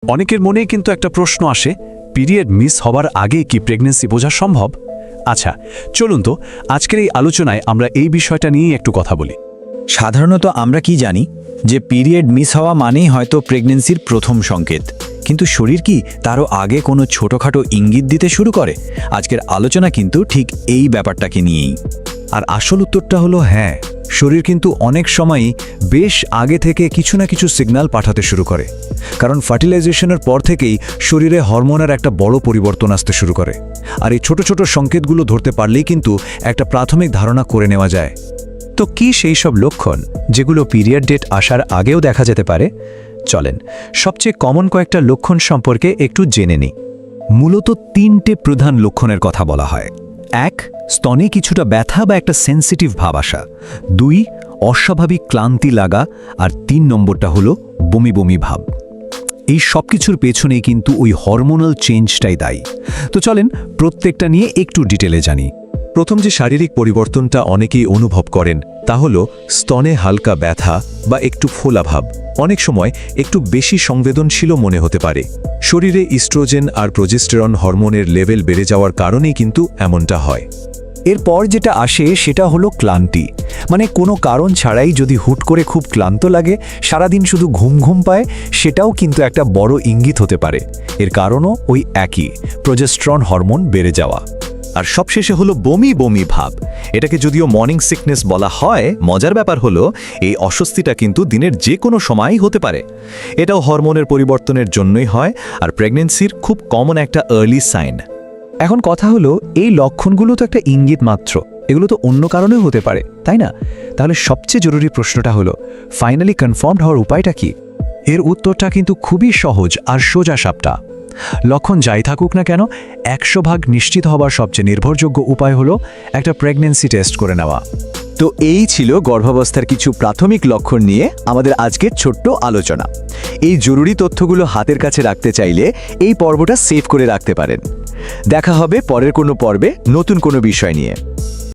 অনেকের মনেই কিন্তু একটা প্রশ্ন আসে, পিরিয়ড মিস হবার আগে কি প্রেগন্যান্সি বোঝা সম্ভব? আচ্ছা, চলুন তো আজকের এই আলোচনায় আমরা এই বিষয়টা নিয়েই একটু কথা বলি। সাধারণত আমরা কি জানি যে পিরিয়ড মিস হওয়া মানেই হয়তো প্রেগন্যান্সির প্রথম সংকেত, কিন্তু শরীর কি তারও আগে কোনো ছোটোখাটো ইঙ্গিত দিতে শুরু করে? আজকের আলোচনা কিন্তু ঠিক এই ব্যাপারটাকে নিয়েই। আর আসল উত্তরটা হলো হ্যাঁ, শরীর কিন্তু অনেক সময়ই বেশ আগে থেকে কিছু না কিছু সিগন্যাল পাঠাতে শুরু করে। কারণ ফার্টিলাইজেশনের পর থেকেই শরীরে হরমোনের একটা বড় পরিবর্তন আসতে শুরু করে। আর এই ছোট ছোট সংকেতগুলো ধরতে পারলেই কিন্তু একটা প্রাথমিক ধারণা করে নেওয়া যায়। তো কি সেই সব লক্ষণ যেগুলো পিরিয়ড ডেট আসার আগেও দেখা যেতে পারে? চলেন সবচেয়ে কমন কয়েকটা লক্ষণ সম্পর্কে একটু জেনে নিই। মূলত 3টে প্রধান লক্ষণের কথা বলা হয়। 1, স্তনে কিছুটা ব্যথা বা একটা সেন্সিটিভ ভাব আসা। 2, অস্বাভাবিক ক্লান্তি লাগা। আর 3 নম্বরটা হলো বমি বমি ভাব। এই সব কিছুর পেছনেই কিন্তু ওই হরমোনাল চেঞ্জটাই দায়ী। তো চলেন প্রত্যেকটা নিয়ে একটু ডিটেলে জানি। প্রথম যে শারীরিক পরিবর্তনটা অনেকেই অনুভব করেন তা হল স্তনে হালকা ব্যথা বা একটু ফোলাভাব। অনেক সময় একটু বেশি সংবেদনশীল মনে হতে পারে। শরীরে ইস্ট্রোজেন আর প্রোজেস্টেরন হরমোনের লেভেল বেড়ে যাওয়ার কারণেই কিন্তু এমনটা হয়। এরপর যেটা আসে সেটা হলো ক্লান্তি। মানে কোনো কারণ ছাড়াই যদি হুট করে খুব ক্লান্ত লাগে, সারাদিন শুধু ঘুম ঘুম পায়, সেটাও কিন্তু একটা বড় ইঙ্গিত হতে পারে। এর কারণও ওই একই, প্রোজেস্টেরন হরমোন বেড়ে যাওয়া। আর সবশেষে হলো বমি বমি ভাব। এটাকে যদিও মর্নিং সিকনেস বলা হয়, মজার ব্যাপার হলো এই অস্বস্তিটা কিন্তু দিনের যে কোনো সময়ই হতে পারে। এটাও হরমোনের পরিবর্তনের জন্যই হয়, আর প্রেগন্যান্সির খুব কমন একটা আর্লি সাইন। এখন কথা হলো, এই লক্ষণগুলো তো একটা ইঙ্গিত মাত্র, এগুলো তো অন্য কারণেও হতে পারে, তাই না? তাহলে সবচেয়ে জরুরি প্রশ্নটা হলো, ফাইনালি কনফার্মড হওয়ার উপায়টা কি? এর উত্তরটা কিন্তু খুবই সহজ আর সোজা সাপটা। লক্ষণ যাই থাকুক না কেন, 100% নিশ্চিত হবার সবচেয়ে নির্ভরযোগ্য উপায় হলো একটা প্রেগন্যান্সি টেস্ট করে নেওয়া। তো এই ছিল গর্ভাবস্থার কিছু প্রাথমিক লক্ষণ নিয়ে আমাদের আজকের ছোট্ট আলোচনা। এই জরুরি তথ্যগুলো হাতের কাছে রাখতে চাইলে এই পর্বটা সেভ করে রাখতে পারেন। দেখা হবে পরের কোনো পর্বে নতুন কোনো বিষয় নিয়ে।